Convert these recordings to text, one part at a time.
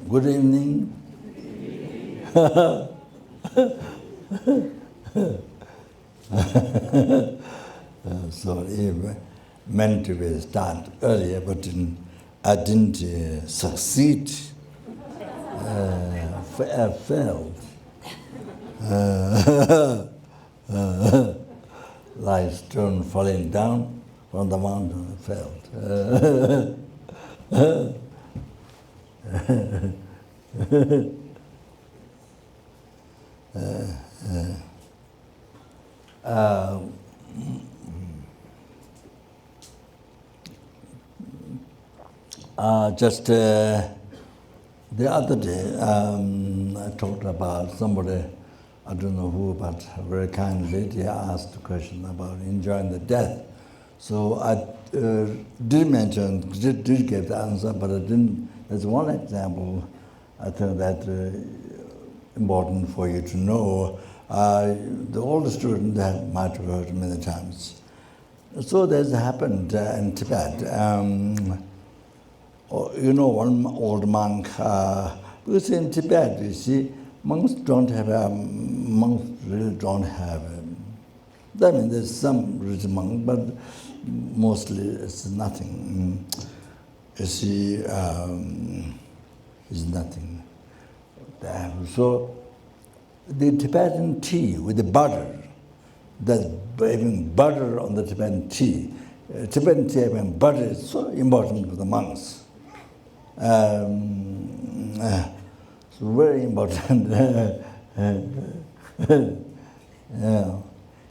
Good evening. Sorry, meant to start earlier, but I didn't succeed. I failed. Like stone falling down from the mountain, I failed. Just the other day, I talked about somebody, I don't know who, but a very kind lady asked a question about enjoying the death. So I did mention, did give the answer, but I didn't. There's one example I think that important for you to know. The older student that might have heard many times. So this happened in Tibet. You know, one old monk, because in Tibet, you see, monks don't have, monks really don't have, I mean, there's some rich monk, but mostly it's nothing. You see, it's nothing. So the Tibetan tea with the butter, that's having butter on the Tibetan tea. Tibetan tea having butter is so important for the monks. It's very important. Yeah.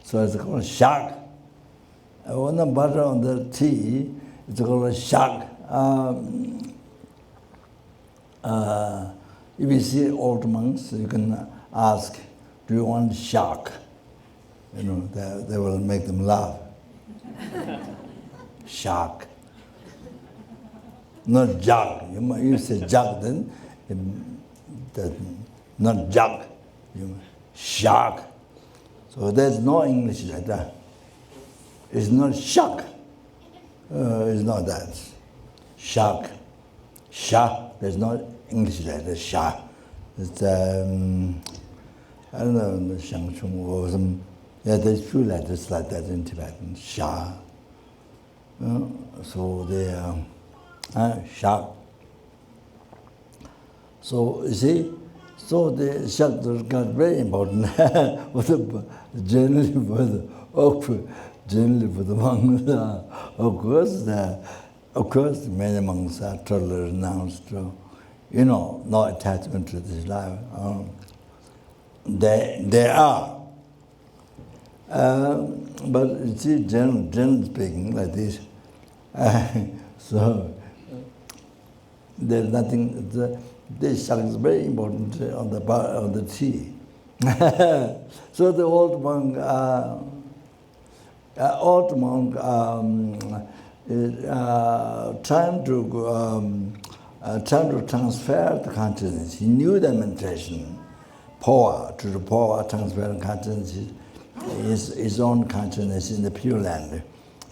So it's called shak. When the butter on the tea, it's called shak. If you see old monks, you can ask, do you want shak? You know, they will make them laugh. Shak. Not jug. You say jug, then not jug. Shark. So there's no English like that. It's not shark. It's not that. Shark. Shark. There's no English like that. Shark. It's I don't know, Shangchung or some. Yeah, there's few letters like that in Tibetan. Shark. So they shark. So you see, so the shark got very important generally for the monks. Of course, many monks are totally renounced to, no attachment to this life. They are. But you see, generally speaking, like this, so there's nothing. This shark is very important on the tea. So the old monk trying to transfer the consciousness. He knew the meditation power to the power transferring consciousness, his own consciousness in the Pure Land.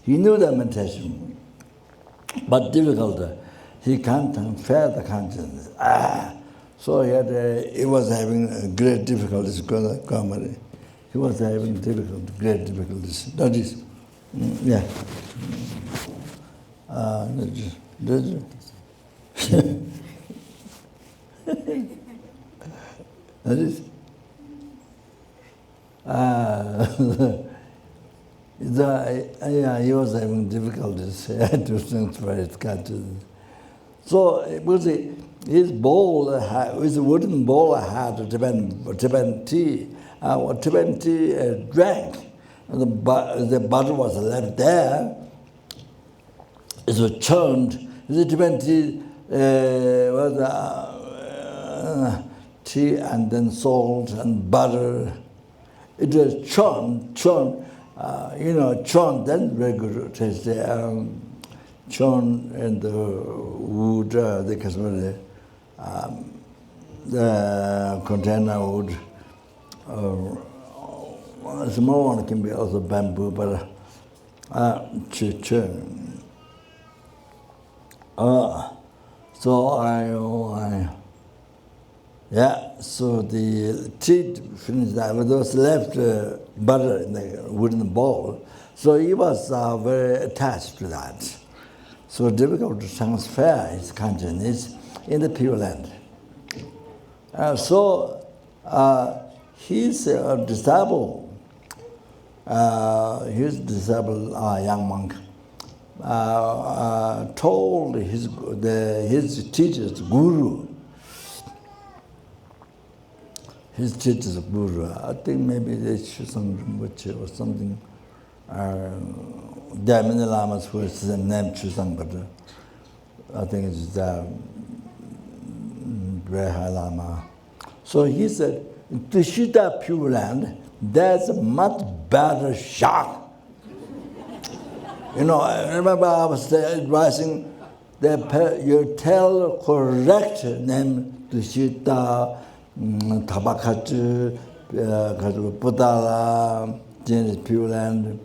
He knew the meditation, but difficult. He can't transfer the consciousness. So he was having great difficulties. He was having great difficulties. That is, yeah. That is. Yeah, he was having difficulties to transfer his consciousness. So his bowl, his wooden bowl had Tibetan tea. Tibetan tea drank. The butter was left there. It was churned. The Tibetan tea was tea and then salt and butter. It was churned, churned, then very good taste. Churned in the wood, the container wood. Small one can be also bamboo, but so Yeah, so the tea finished that, but there was left butter in the wooden bowl. So he was very attached to that. So difficult to transfer his consciousness in the Pure Land. So his disciple, young monk, told his teacher's guru, I think maybe they Chusang Rinpoche or something. There are many lamas who is named Chusang, but I think it's very high lama. So he said, to Shida Pure Land, there's a much better shot. I remember I was advising that you tell correct name to Shida, Tabakachu, Budala, James Pure Land,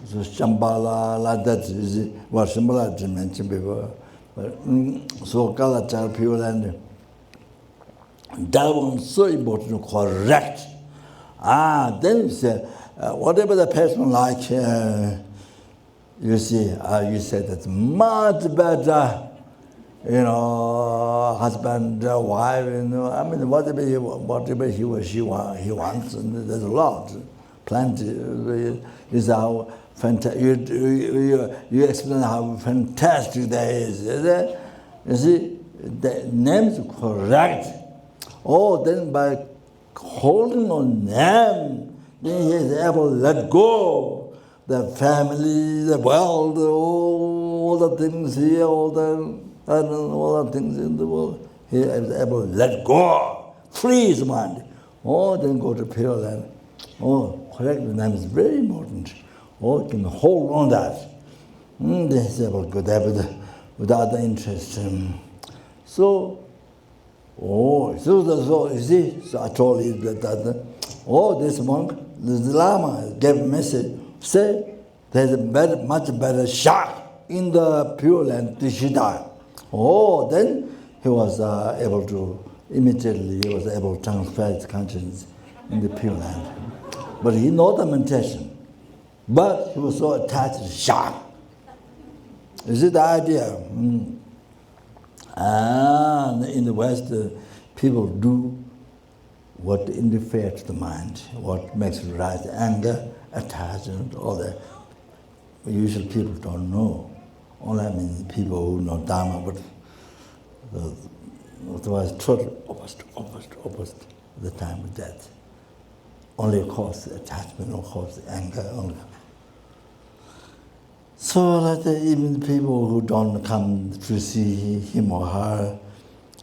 so Shambhala, like that is what Shambhala to mention before. So Kalachar Pure Land. That was so important to correct. Then you say, whatever the person like, you see, you said that's much better, husband, wife, whatever he or she wants, and there's a lot, plenty. Is how fantastic, you explain how fantastic that is. You see, the name is correct. Then by holding on them, then he is able to let go the family, the world, all the things here, all the things in the world. He is able to let go, free his mind. Then go to Pure Land. Correct the name is very important. Can hold on that. Then he's able to go there without the interest. So you see, so I told you that this monk, this Lama gave a message, say there's a much better shot in the Pure Land, Tishida. Then he was able to, immediately he was able to transfer his consciousness in the Pure Land. But he knows the meditation, but he was so attached to shot. You see the idea? In the West, people do what interferes to the mind, what makes it rise, anger, attachment, all that. Usually people don't know. Only people who know Dharma, but otherwise total opposite the time of death. Only cause attachment, or cause anger, only. So that even people who don't come to see him or her,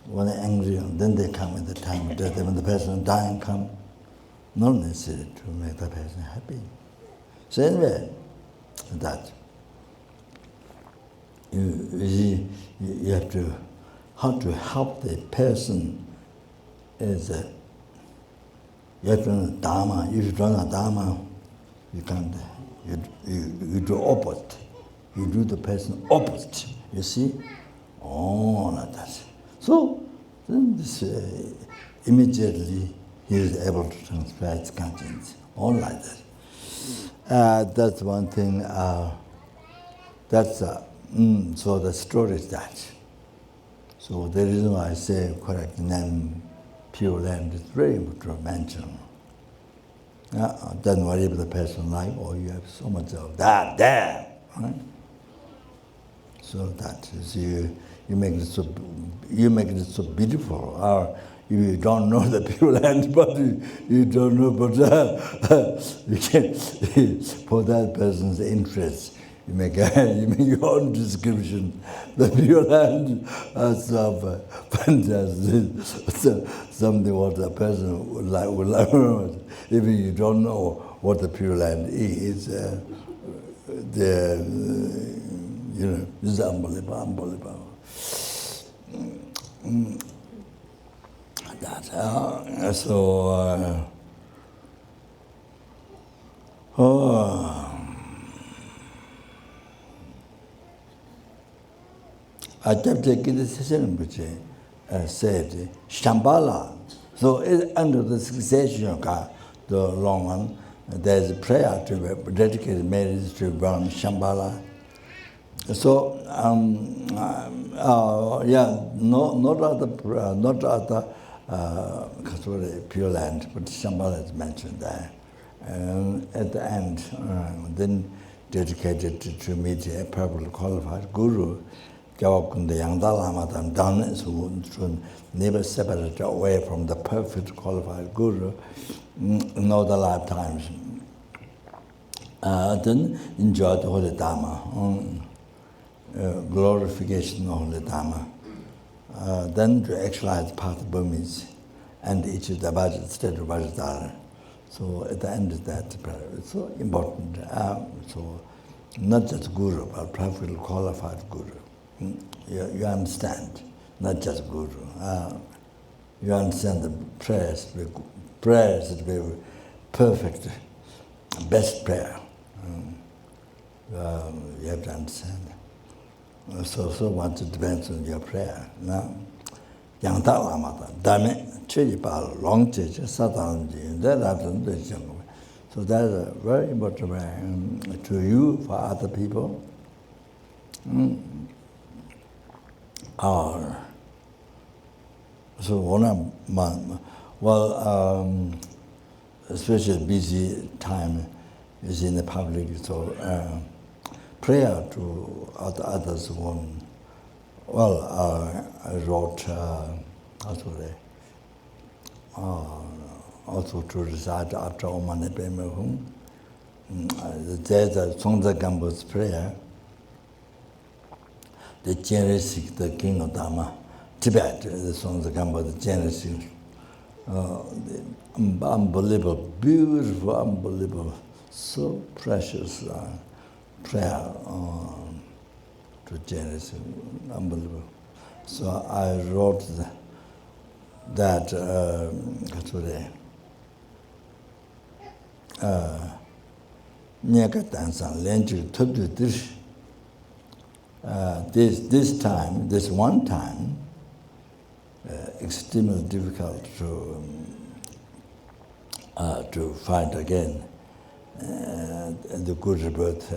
when they're angry, then they come at the time of death. When the person is dying, come, not necessary to make the person happy. So anyway, that you have to, how to help the person is you have to know Dharma. If you don't know Dharma, you can't. You do opposite. You do the person opposite. You see? Like that. So then this immediately he is able to transfer his conscience. All like that. That's one thing. So the story is that. So the reason why I say correct name, Pure Land, is very important to mention. Then whatever the person like, you have so much of that there. Right? So that is you make it so beautiful. Or you don't know the Pure Land, but you don't know, but you can for that person's interest. You make your own description. The Pure Land is fantastic. Something what a person would like. Even you don't know what the Pure Land is, this is unbelievable. I kept taking this session, which said, Shambhala So under the succession of the long one, there's a prayer to be dedicated marriage to Brahma Shambhala. So not other Pure Land, but Shambhala is mentioned there. At the end, then dedicated to meet a properly qualified guru. Gyawakunda Yangda Lama Tam done so never separate away from the perfect qualified guru in all the lifetimes. Then enjoy the Holy Dharma, glorification of Holy Dharma. Then to actualize path of Burmese and each of the state of Vajradhara. So at the end of that prayer, it's so important. So not just guru, but perfectly qualified guru. You understand, not just guru. You understand the prayers to be perfect, best prayer. You have to understand. So much depends on your prayer. Now, yang ta lama ta, dame, chiri pa long chi, satan ji, that happens to you. So that's very important to you, for other people. So one month, well, especially busy time is in the public, so prayer to others one. Well, I wrote also to recite after Omane Pemehum. There's a Songza Gambo's prayer. The generous, the king of Dharma, Tibet, the Songza Gambo, the generous, unbelievable, beautiful, unbelievable, so precious prayer to generous, unbelievable. So I wrote that this one time, extremely difficult to find again the good rebirth,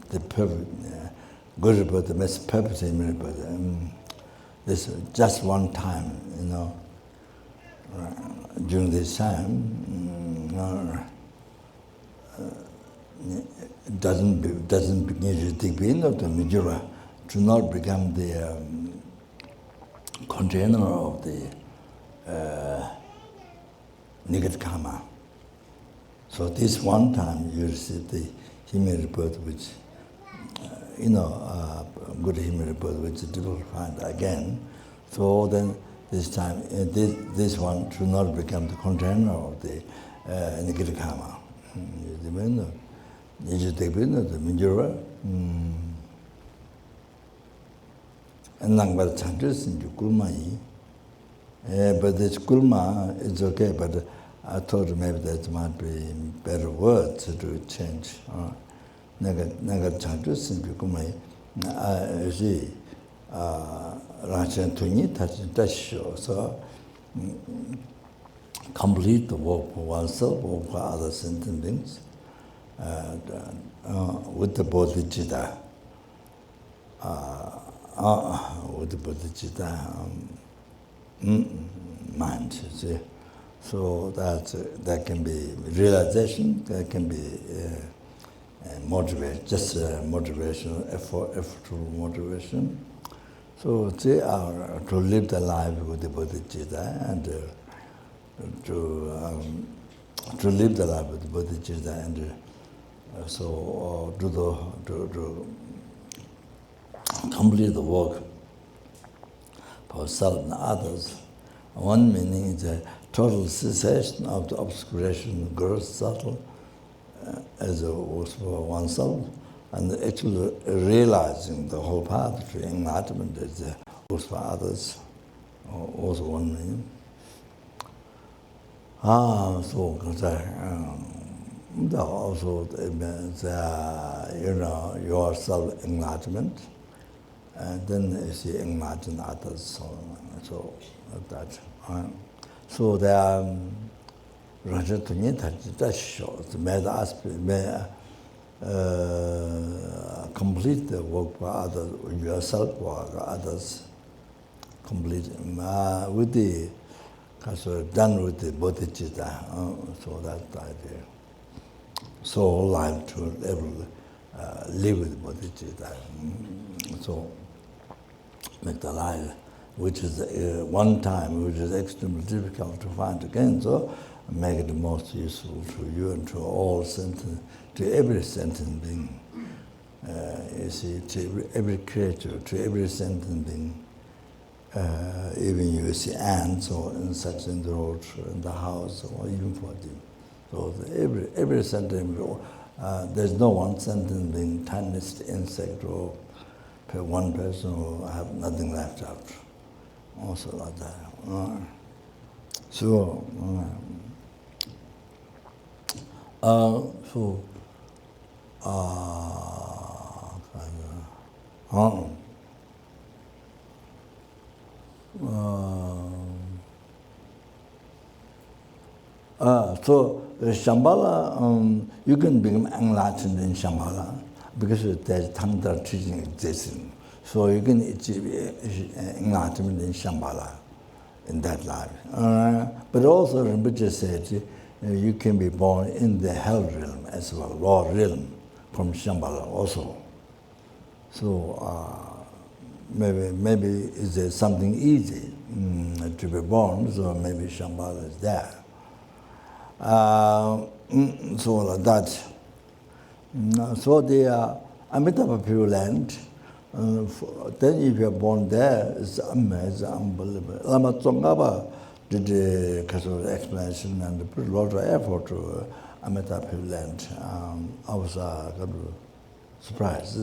the perfect good rebirth, the most perfect rebirth. This just one time, during this time, doesn't begin to begin of the Mijura to not become the container of the negative karma. So this one time you receive the human rebirth, which good human rebirth, which is difficult to find again. So then this time, this one should not become the container of the negative karma. You take the Mijura, and Nangbar changes into Kulma. But this Kulma is okay, but I thought maybe that might be better words to change. Naga changes into Kulma. I see Ranchan Tuni Tasho, so complete the work for oneself, work for other sentient beings. With the bodhicitta, mind. See? So that can be realization, that can be motivation, just motivation, effortful motivation. So they are to live the life with the bodhicitta and to live the life with the bodhicitta and so to complete the work for self and others. One meaning is a total cessation of the obscuration, gross, subtle, as was for oneself, and actually realizing the whole path to enlightenment as was for others. Also one meaning. Also it means your self-enlightenment, and then you see enlighten others, so that. So they are Raja Tunyi Tachi, that's short. May complete the work for others, yourself or others. Complete with the done with the bodhicitta. So that's the idea. So life to live with bodhicitta. So make the life, which is one time, which is extremely difficult to find again. So make it most useful to you and to all sentient, to every sentient being. You see, to every creature, to every sentient being. Even you see ants or insects in the road, in the house, or even for them. So every sentient being, there's no one sentient being, tiniest insect or one person who have nothing left out. Also like that. So Shambhala, you can become enlightened in Shambhala because there's Tantra teaching existing. So you can achieve enlightenment in Shambhala, in that life. But also Rinpoche said you can be born in the hell realm as well, raw realm from Shambhala also. So maybe is there something easy to be born, so maybe Shambhala is there. So like that. So the Amitabha Pure Land, then if you're born there, it's amazing, unbelievable. Lama Zopa did the explanation and put a lot of effort to Amitabha Pure Land. I was surprised.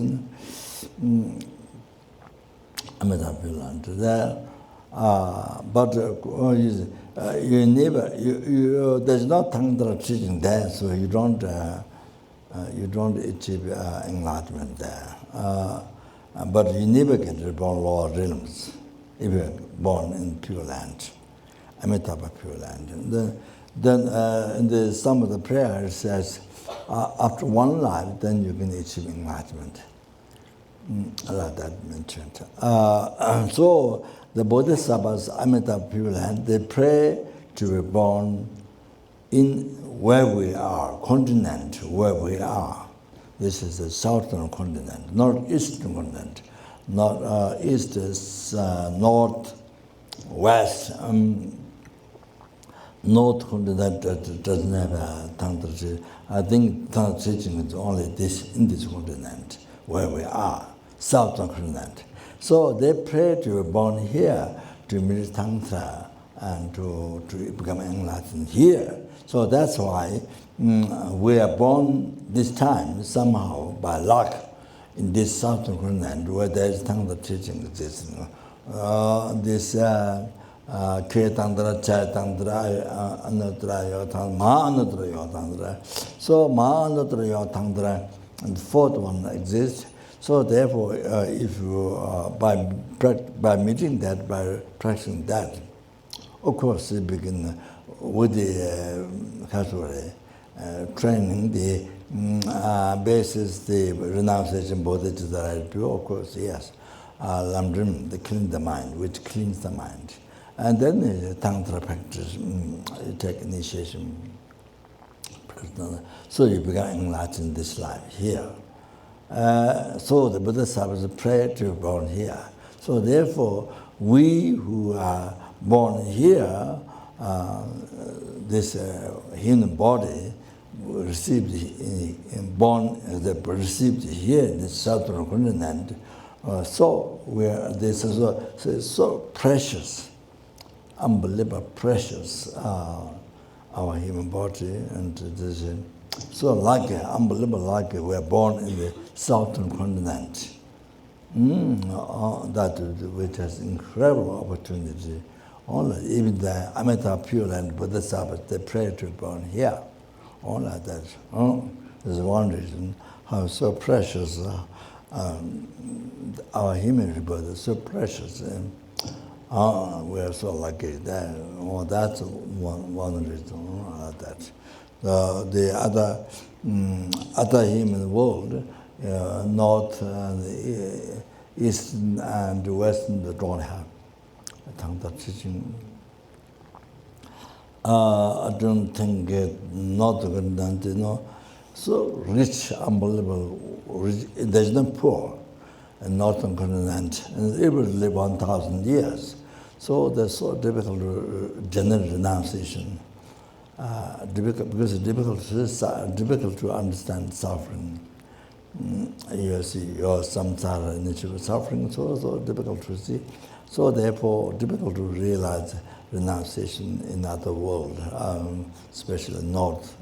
Amitabha Pure Land there. But you never, there's no Tantra teaching there, so you don't achieve enlightenment there. But you never get reborn lower realms if you're born in Pure Land, Amitabha Pure Land. And then in some of the prayer it says, after one life, then you can achieve enlightenment. Like that mentioned. So the Bodhisattvas, Amitabha Pure Land, they pray to be born in where we are, continent where we are. This is the southern continent, not eastern continent, not east is north, west. North continent doesn't have a Tantra teaching. I think Tantra teaching is only in this continent where we are, southern continent. So they pray to be born here to meet Tantra and to become enlightened here. So that's why we are born this time somehow by luck in this southern continent where there is Tantra teaching existing. This Khe Tantra, Chai Tantra, Anuttara Yoga Tantra, Maha Anuttara Yoga Tantra. So Maha Anuttara Yoga Tantra and the fourth one exists. So therefore, if you by meeting that, by practicing that, of course, you begin with the training, the basis, the renunciation, bodhicitta that I do. Of course, yes, lamdrim, the clean the mind, which cleans the mind, and then tantra practice, you take initiation. So you become enlightened in this life here. So the Bodhisattvas pray to be born here. So therefore, we who are born here, this human body received received here in the southern continent. So this is so precious, unbelievable precious, our human body, and this. So lucky, unbelievable lucky, we are born in the southern continent. That which has incredible opportunity. Only even the Amitabha Pure Land Bodhisattvas, they pray to be born here. All like that. There's one reason how so precious our human rebirth is so precious. we're so lucky. That's one reason. The other human world, north and eastern and western, they don't have Tangta teaching. I don't think not so rich, unbelievable. Rich. There's no poor in northern continent, and it will live 1,000 years. So that's so difficult to general renunciation. Because it's difficult to understand suffering. You see your samsara nature of suffering, so difficult to see. So therefore, difficult to realize renunciation in other world, especially north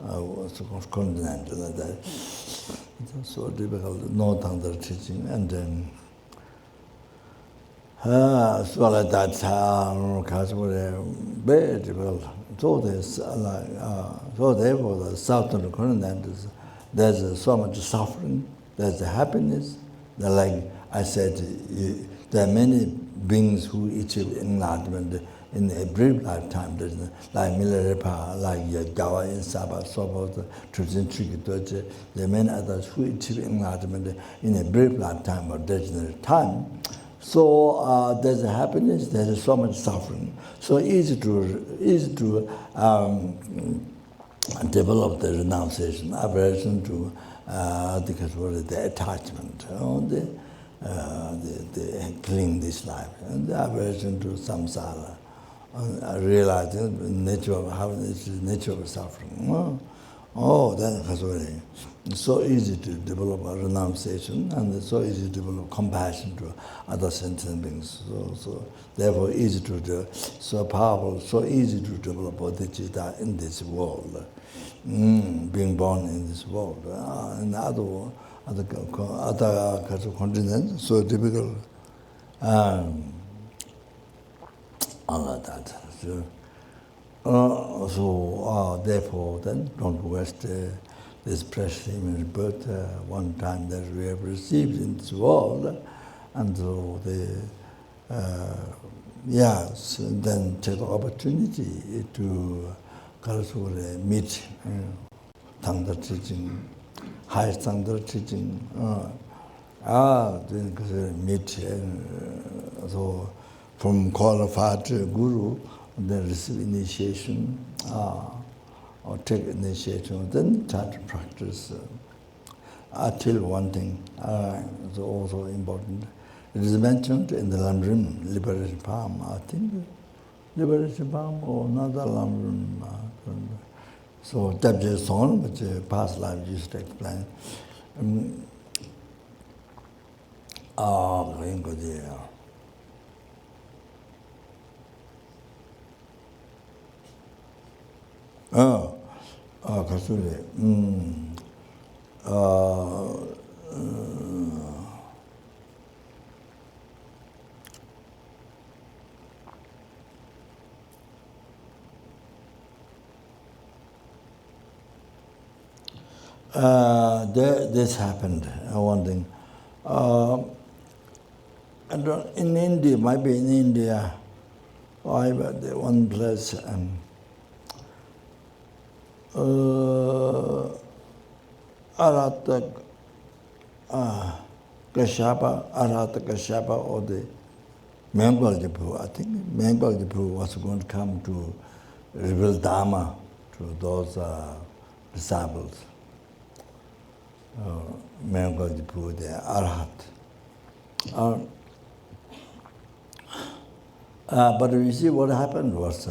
continent. So difficult, north under teaching, and then so like that, very difficult. So so therefore, the southern continent there's so much suffering, there's happiness. Like I said, there are many beings who achieve enlightenment in a brief lifetime. Like Milarepa, like Yagawa in Sabah, Sobo, Trujin Triki, there are many others who achieve enlightenment in a brief lifetime or degenerate time. So there's a happiness, there's so much suffering. So easy to develop the renunciation, aversion to the attachment, the cling this life, and the aversion to samsara, realizing the nature of nature of suffering. Then it's so easy to develop a renunciation, and it's so easy to develop compassion to other sentient beings. So therefore, easy to do, so powerful, so easy to develop bodhicitta in this world, being born in this world. In other continents, so difficult. All of that. So therefore, then don't waste this precious human birth, one time that we have received in this world, and so then take the opportunity to meet Tangta teaching, high standard teaching. Then meet so from qualified guru, then receive initiation, or take initiation, then try to practice. Until one thing is also important. It is mentioned in the Lamrim, Liberation Palm, I think. Liberation Palm or another Lamrim. So Tabje Son, which past life used to explain. Going go there. Kasuri. This happened, one thing. In India, maybe in India, I went there one place, Arata Kashyapa, or the Mangaljipu, I think Mangaljipu was going to come to reveal Dharma to those disciples. Mangaljipu, the Arhat. But you see what happened was,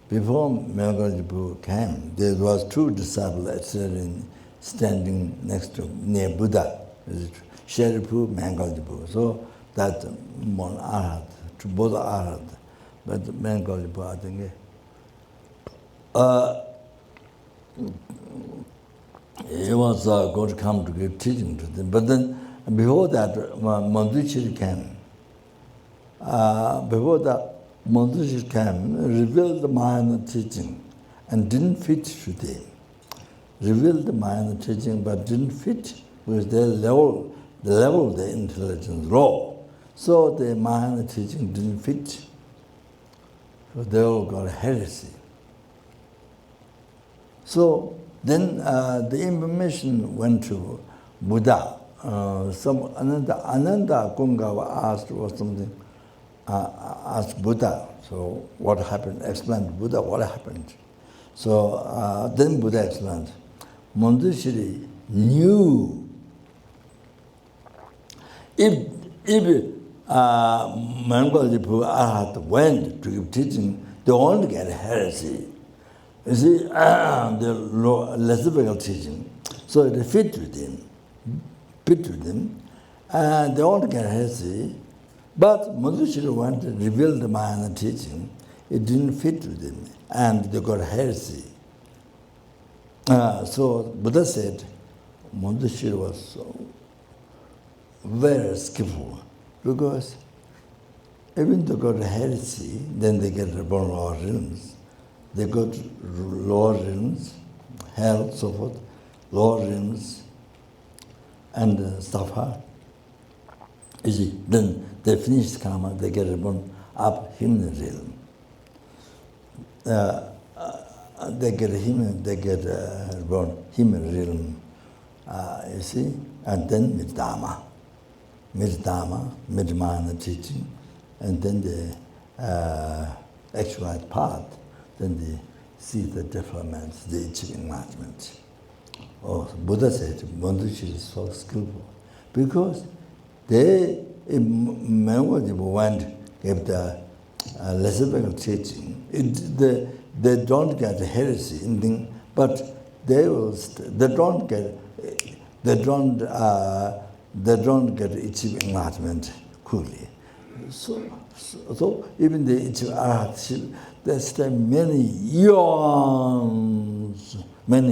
before Mangaljipu came, there was two disciples standing next to, near Buddha, Sheripu, Mangaljipu. So that one Arhat, to both Arhat. But Mangaljipu, I think, he was going to come to give teaching to them. But then, before that, Manduchiri came. Before that, Manduchiri came, revealed the minor teaching, and didn't fit to them. Revealed the minor teaching, but didn't fit with their level, the level of their intelligence low. So the minor teaching didn't fit. So they all got heresy. So then the information went to Buddha. Some Ananda Kungawa asked or something, asked Buddha. So what happened? Explained Buddha what happened. So then Buddha explained. Manjushri knew if Mangaljipu Arhat went to give teaching, they won't get heresy. You see, the lessifical teaching. So it fit with him, and they won't get heresy. But Madhushira wanted to reveal the Mahayana teaching. It didn't fit with him, and they got heresy. So Buddha said, Madhushira was so very skillful, because even they got heresy, then they get reborn lower realms. They go to lower realms, hell, so forth, lower realms, and safa. You see, then they finish karma, they get reborn up human realm. They get reborn human realm. You see, and then Mirdama, Midmana teaching, and then the actualized path. Then they see the developments, they achieve enlightenment. Oh, Buddha said, Manjushri is so skillful, because they, gave the lessifical teaching. They don't get heresy, but they don't get achieve enlightenment quickly. So even the achieve arhat, they stay many years in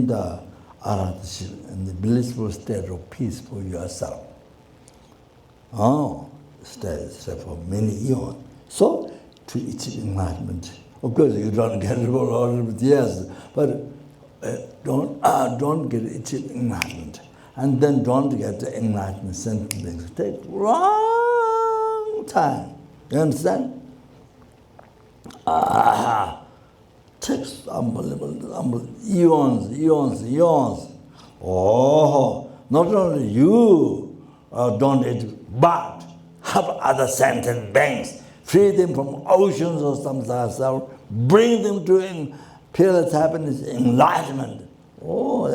the arhatship, in the blissful state of peace for yourself. Stay for many years. So to achieve enlightenment, of course you don't get it all with years, but don't get achieve enlightenment, and then don't get the enlightenment sentence. It takes long time. You understand? Takes unbelievable, eons. Oh, not only you don't eat, but have other sentient beings, free them from oceans or samsara, bring them to peerless happiness, enlightenment. Oh,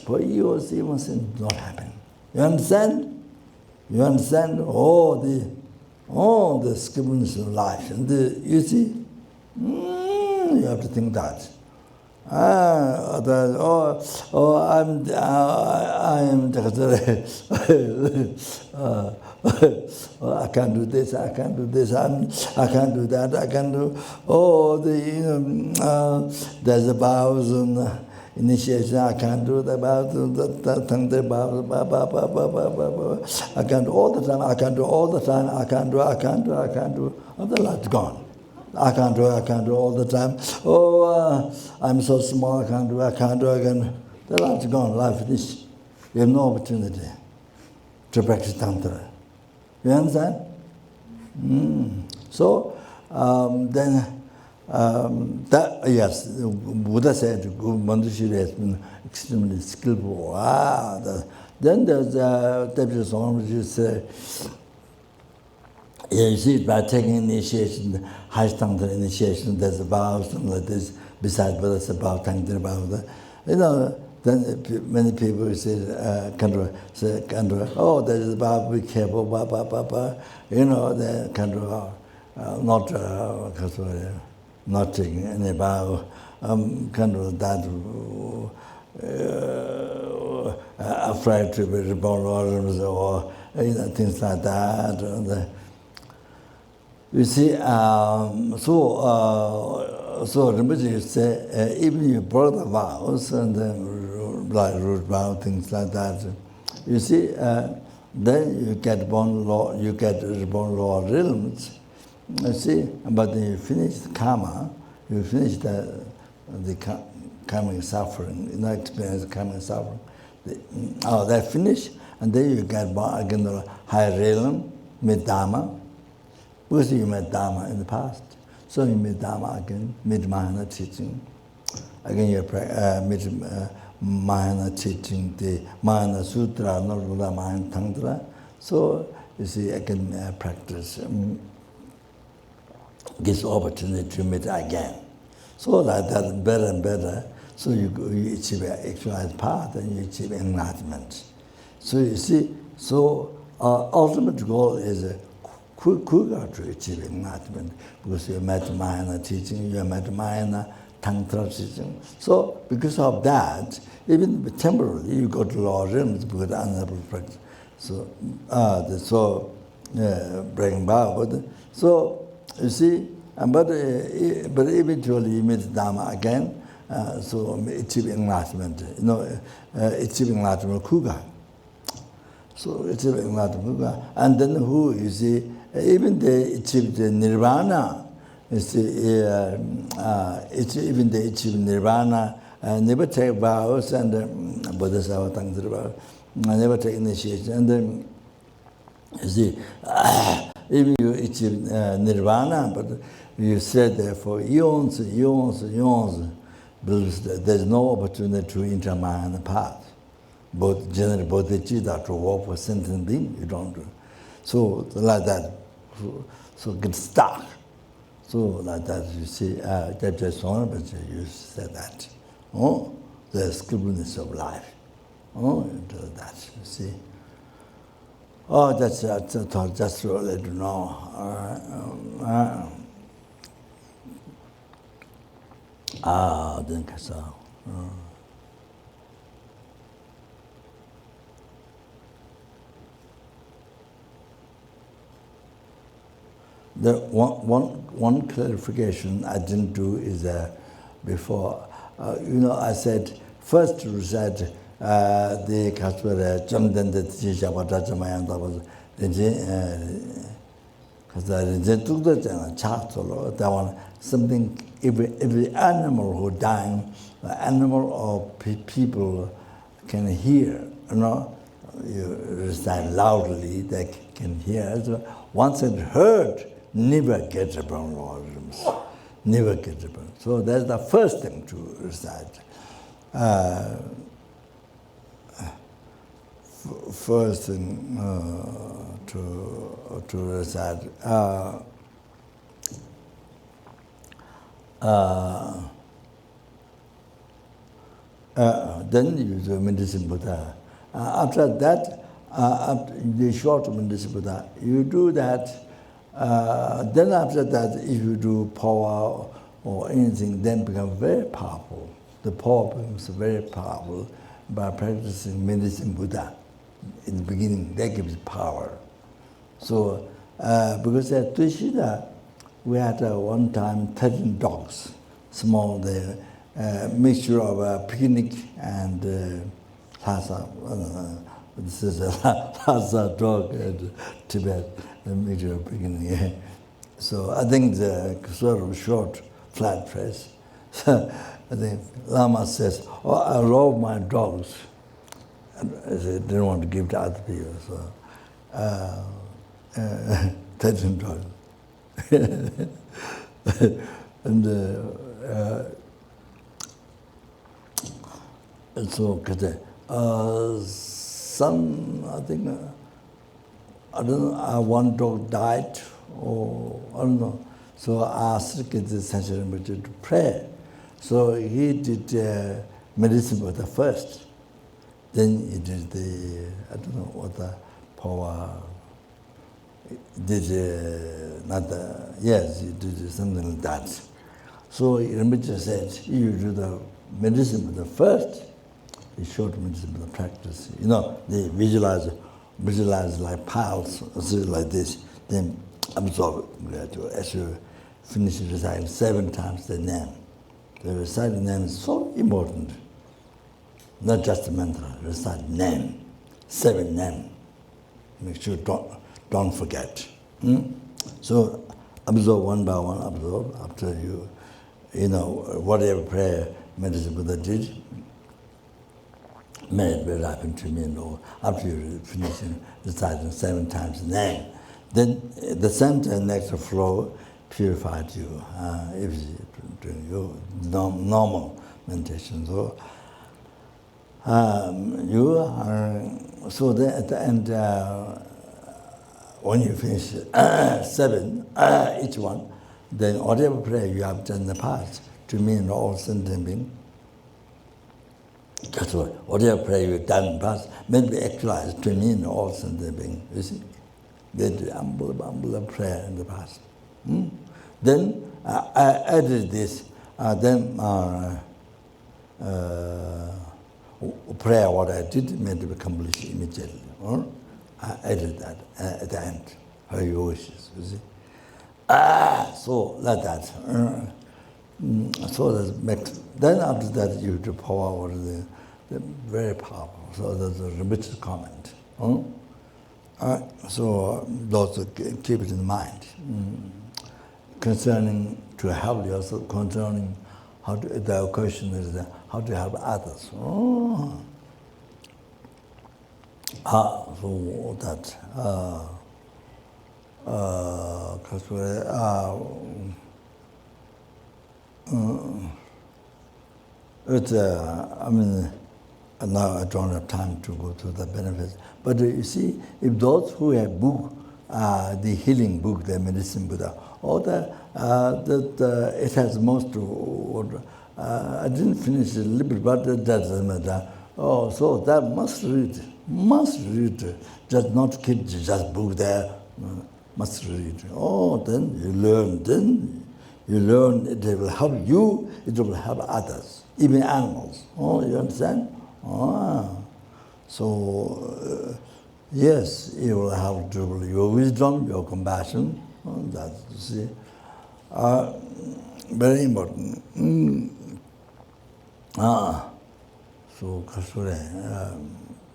for years, even not happen. You understand? You understand? The scribbleness of life. And you see, you have to think that. I can't do this, I can't do this, I can't do that, I can't do, there's a vows and initiation, I can't do the vows, I can't do all the time, I can't do all the time, I can't do, the light's gone. I can't do all the time. I'm so small, I can't do. The light's gone, life finished. You have no opportunity to practice Tantra. You understand? So, yes, Buddha said Manjushri has been extremely skillful. Then there's Deputy Swami said, you see, by taking initiation, high Tantra initiation, there's a vows and like this, besides Buddha's about Tantra vows. Then many people say, there's a vow, be careful, the Kandra, not taking any vow, afraid to be reborn or things like that. You see, so Rinpoche say, even you brought the vows and like root vow, things like that. You see, then you get reborn lower realms. You see, but then you finish the karma, you finish the karmic suffering, experience karmic suffering. That finish, and then you get born again the higher realm, Middhama. Because you met Dharma in the past. So you meet Dharma again, meet Mahayana teaching. Again, you meet Mahayana teaching, the Mahayana Sutra, Norvula Mahayana Tantra. So, you see, I can practice, gets opportunity to meet again. So like that, better and better. So you achieve actualized path and you achieve enlightenment. So you see, so our ultimate goal is quicker to achieve enlightenment because you met Mahayana teaching, you met Mahayana Tantra teaching. So because of that, even temporarily you go to lower realms because unable practice. So, bring Bhagavad. So you see, but eventually you meet Dharma again. So achieve enlightenment. Achieve enlightenment kuga. So achieve enlightenment kuga, and then who you see, even they achieve the nirvana. You see, even they achieve nirvana, never take vows and Bodhisattva Tantra, never take initiation, and then you see, even you achieve nirvana, but you stay there for eons, because there's no opportunity to enter Mahayana path. Both generally bodhicitta to walk for sentient being, you don't do. So like that, so get stuck. So like that, you see, that you said that. Oh, the scribbleness of life. Oh, that, you see. Oh, that's just to let you know. Then kasa. The one clarification I didn't do is before. I said first to recite the Kaswara Jamden the Tishabata Jamayanda was because that one something every animal who dying, animal or people can hear, you recite loudly, they can hear. So once it heard, never get upon volumes, never get upon. So that's the first thing to recite. First thing to recite. Then you do medicine Buddha. After that, after the short medicine Buddha, you do that. Then after that, if you do power or anything, then become very powerful. The power becomes very powerful by practicing medicine Buddha. In the beginning, that gives power. So, because at Tushita, we had one time 13 dogs, small, the mixture of picnic and Lhasa. This is a Lhasa dog in Tibet, the mixture of picnic. So I think the sort of short, flat face. So I think Lama says, I love my dogs. And I didn't want to give to other people, so 13 dollars. And so some, I think, I don't know, one dog died, or I don't know. So I asked the Sanchari Rinpoche to pray. So he did medicine Buddha first. Then he did the, I don't know what the power, did not the, yes, he did something like that. So Rinpoche said, you do the medicine Buddha first, he showed medicine Buddha practice. They visualize like piles, like this, then absorb gradually. As you finish reciting 7 times the name. The reciting name is so important. Not just a mantra, recite name, 7 name. Make sure don't forget. So absorb one by one, absorb after you whatever prayer medicine Buddha did. May it will happen to me, after you finish reciting 7 times the name. Then the center next flow purified you if you doing your normal meditation. So you are, so then at the end, when you finish 7, each one, then whatever prayer you have done in the past, to mean all sentient being, that's what, whatever prayer you've done in the past, may be actualized to mean all sentient being, you see. They did humble prayer in the past. Then I added this, prayer what I did made to be accomplished immediately. I added that at the end, her wishes, you see. So like that. So that makes, then after that you have to pour out the very powerful. So there's a Rinpoche comment. So those keep it in mind. Concerning to help yourself, concerning how to, the question is how to help others. So that it's I mean, now I don't have time to go through the benefits. But you see, if those who have book, the healing book, the medicine Buddha, all it has most. I didn't finish it a little bit, but that doesn't matter. Oh, so that must read, just not keep just book there. Must read. Oh, then you learn. It will help you. It will help others, even animals. Oh, you understand? So yes, it will help to your wisdom, your compassion. That's, you see, very important. So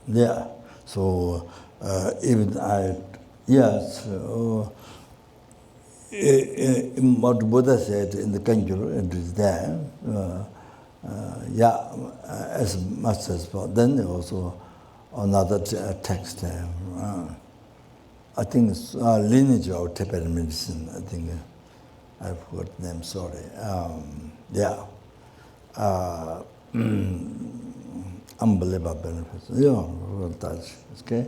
yeah. So even yes. What Buddha said in the Kanjur, it is there. As much as possible. Then also another text. I think it's lineage of Tibetan medicine. I think I forgot the name. Sorry. Unbelievable benefits. Yeah, that's okay.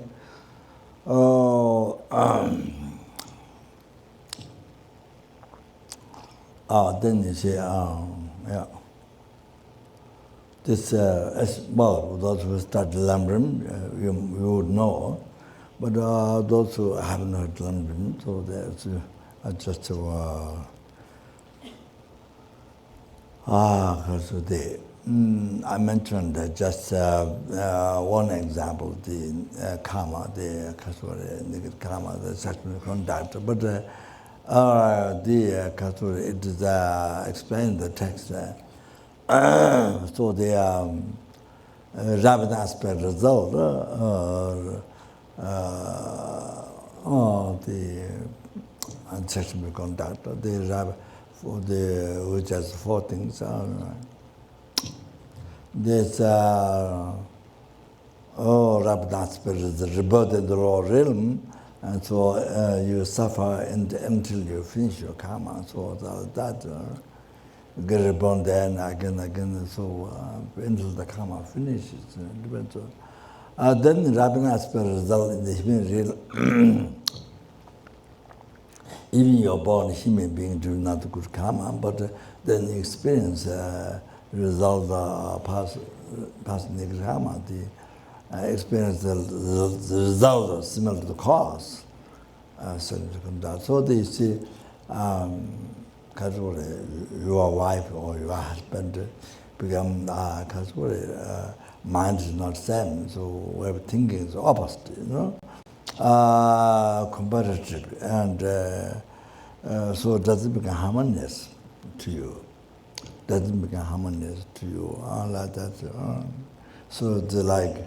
Then you say, this, as well, those who start Lamrim, you would know, but those who haven't heard Lamrim, so there's just I mentioned just one example, the karma, the negative karma, the sexual conduct, but the Kasuri, it is explained the text. So the rapid aspect result, the sexual conduct, the rapid, for the which has 4 things. There's rapid aspect is the rebirth in the raw realm. And so you suffer until you finish your karma. So that get reborn there and again. So until the karma finishes. Then rapid aspect result in the human real. Even you're born human being do not good karma, but then you experience result past negative karma. Experience the result similar to the cause. So they see your wife or your husband become mind is not same, so we have thinking is opposite, competitive, and so it doesn't become harmonious to you. Like that. So it's like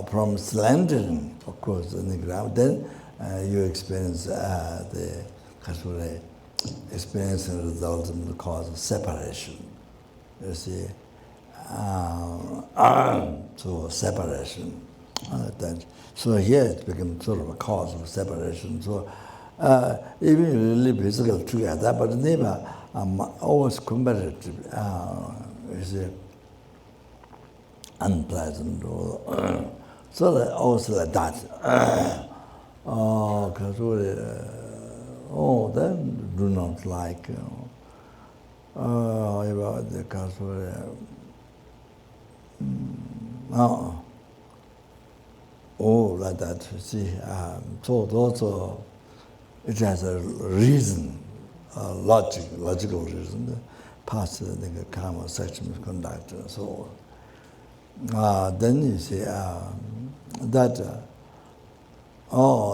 from slandering, of course, in the ground, then you experience the experience and results in the cause of separation. You see, so separation. So here it becomes sort of a cause of separation. So even if you live physically together, but never always competitive, is unpleasant. Or, so that also like that. Then do not like. About the like that. See, so also it has a reason, logical reason. Past the karma section of conduct and so on. Then you see that.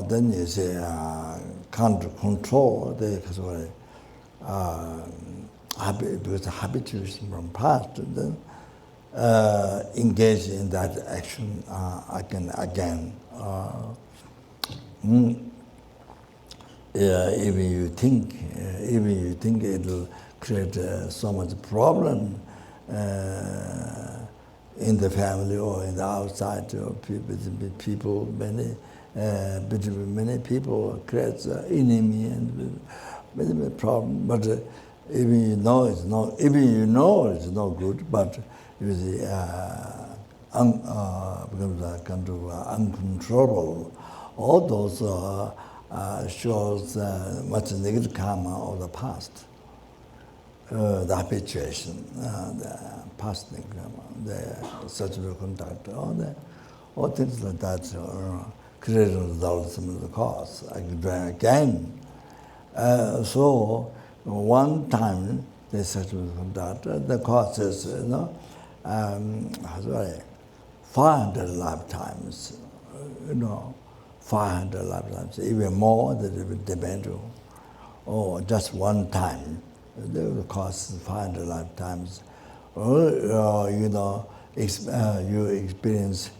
Then you see can't control the because habituation from past, and then engage in that action again. Even you think it'll create so much problem in the family or in the outside, or people between many people creates enemy and many problem. But even you know it's not good, but you see, becomes kind of uncontrollable. All those shows much negative karma of the past, the habituation, the past negative karma, the sexual contact, all things like that create results of the cause again. So one time the sexual contact, the cause is 500 lifetimes, 500 lifetimes, even more. That it would depend on, just one time. They will cost 500 lifetimes. You experience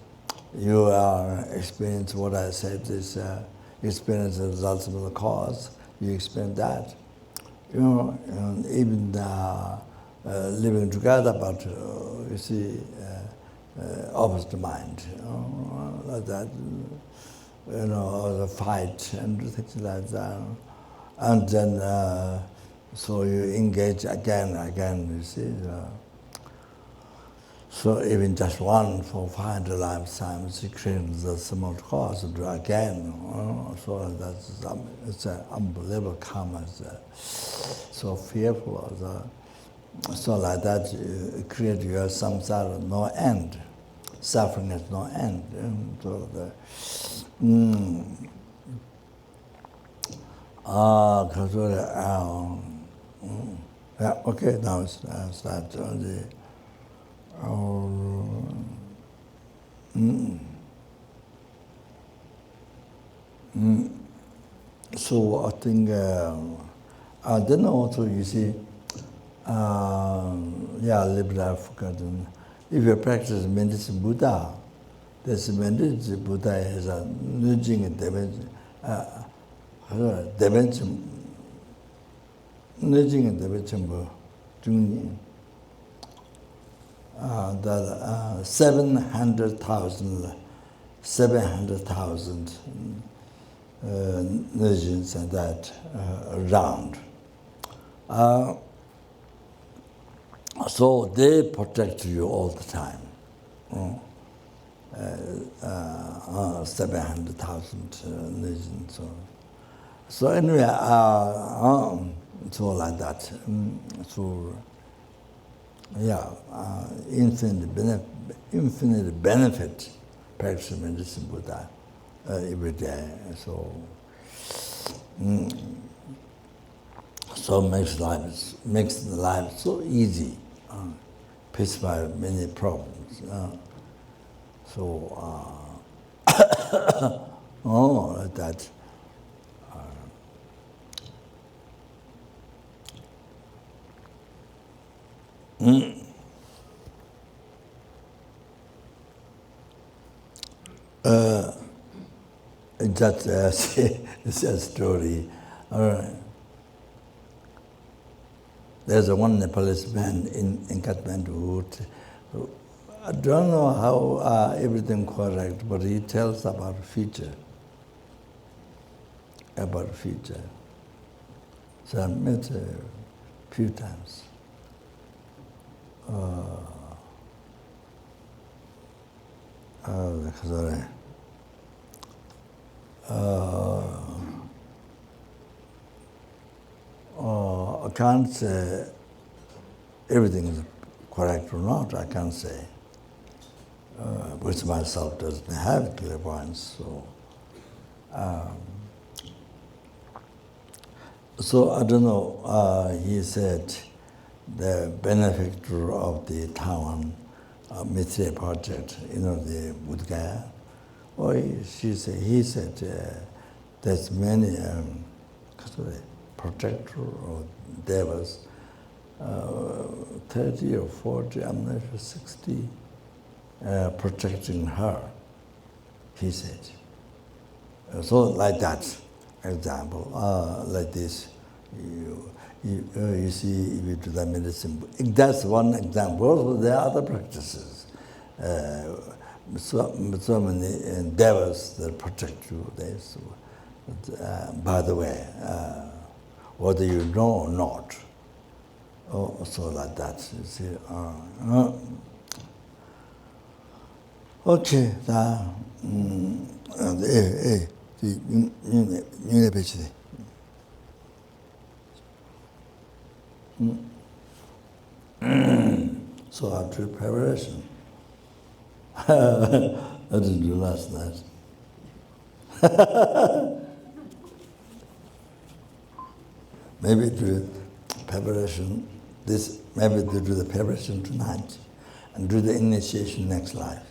what I said. This experience the results of the cause. You experience that. And even living together, but you see, opposite mind, like that, the fight and things like that. And then, so you engage again, you see. So even just one for 500 lifetimes, it creates the small cause again. So it's an unbelievable karma. So fearful. So like that, you create your samsara, no end. Suffering has no end. So yeah, okay, now it's start the. So I think then also you see, liberal forgotten. If you practice medicine Buddha, this medicine Buddha is a nudging dimension, nudging dimension, 700,000 nudgings and that around. So they protect you all the time. 700,000 nudgings. So anyway, so like that. So infinite benefit practicing medicine Buddha every day. So makes the life so easy, peaceful many problems. Like that. Just it's a story. There's one Nepalese man in Kathmandu I don't know how everything correct, but he tells about future. About future. So I met a few times. Sorry. I can't say everything is correct or not. I can't say. Which myself doesn't have clairvoyance. So I don't know. He said the benefactor of the Taiwan Mitra project, the Buddha Gaya. Or he said there's many protector or devas, 30 or 40, I'm not sure, 60, protecting her, he said. So like that, example, like this, you see, if you do the medicine, that's one example. Also, there are other practices. So many devils that protect you. By the way, whether you know or not, so like that. You see. Okay. So after preparation, I didn't do last night. Maybe do preparation, maybe do the preparation tonight and do the initiation next life.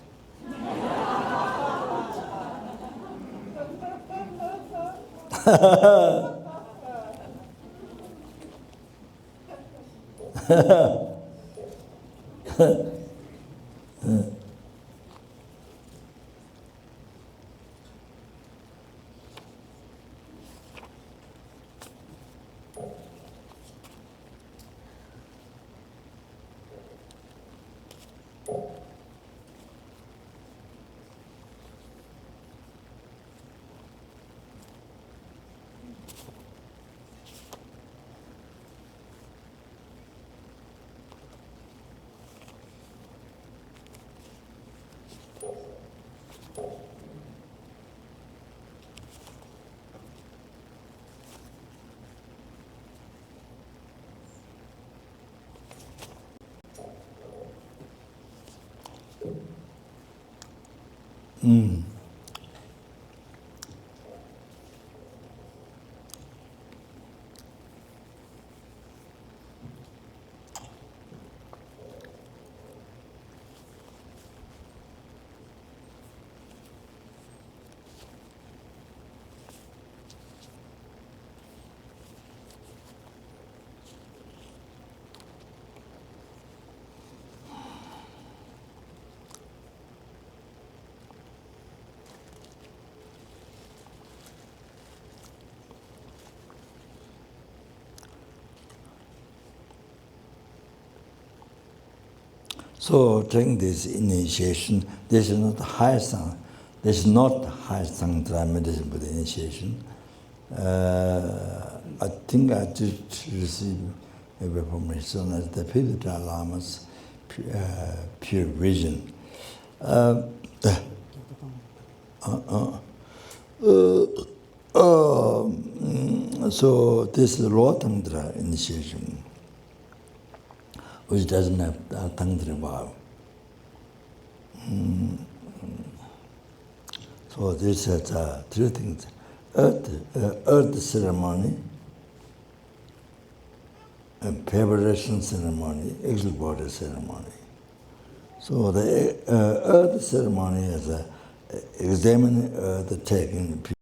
So during this initiation, this is not the highest sang. This is not the highest Sanghara medicine for the initiation. I think I did receive a information as the Thubten Lama's pure vision. So this is Lower Tantra initiation, which doesn't have Tantra vow. So this is three things: earth ceremony, preparation ceremony, exile body ceremony. So the earth ceremony is examining earth, taking